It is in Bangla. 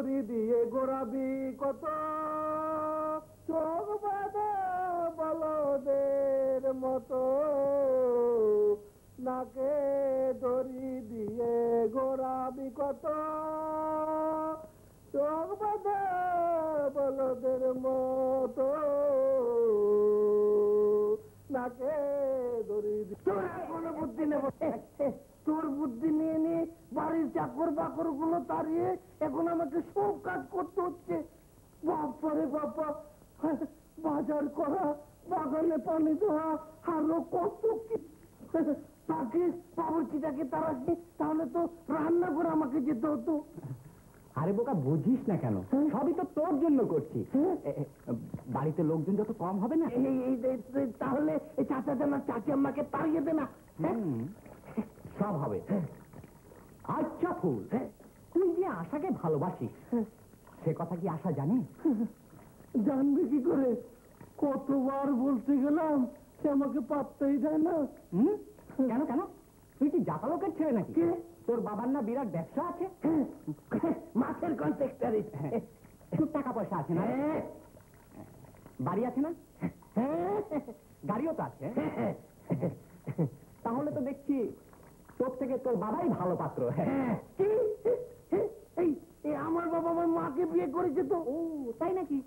দড়ি দিয়ে ঘোরাবি কত, চোখ বাঁধা বলদের মতো, নাকে দড়ি দিয়ে ঘোরাবি কত, চোখ বাঁধা বলদের মতো, নাকে দড়ি দিয়ে। কোনো বুদ্ধি নেব, তোর বুদ্ধি নিয়ে নিয়ে বাড়ির চাকর বাকর গুলো তাড়িয়ে এখন আমাকে সব কাজ করতে হচ্ছে। বাপারে বাবা, বাজার করা, বাগানে পানি দেওয়া, আরো কত কি। তাকে বাবুর্চিটাকে তাড়াচ্ছি, তাহলে তো রান্না করে আমাকে যেতে হতো। আরে বোকা, বুঝিস না কেন? সবই তো তোর জন্য করছি। বাড়িতে লোকজন যত কম হবে না, তাহলে চাচা জানা চাচি আমাকে তাড়িয়ে দে না। সব হবে। আচ্ছা ফুল, তুই যে আশাকে ভালোবাসিস, সে কথা কি আশা জানে? জানবে কি করে? কতবার বলতে গেলাম, সে আমাকে পাত্তাই দেয় না। কেন কেন? তুই কি জাতা লোকের ছেলে নাকি? তোর বাবার না বিরাট ব্যবসা আছে? মাছের কন্ট্রাক্টর। খুব টাকা পয়সা আছে না? বাড়ি আছে না? গাড়িও তো আছে। তাহলে তো দেখছি তোর থেকে তোর বাবাই ভালো পাত্র। আমার বাবা আমার মাকে বিয়ে করেছে তো। ও তাই নাকি?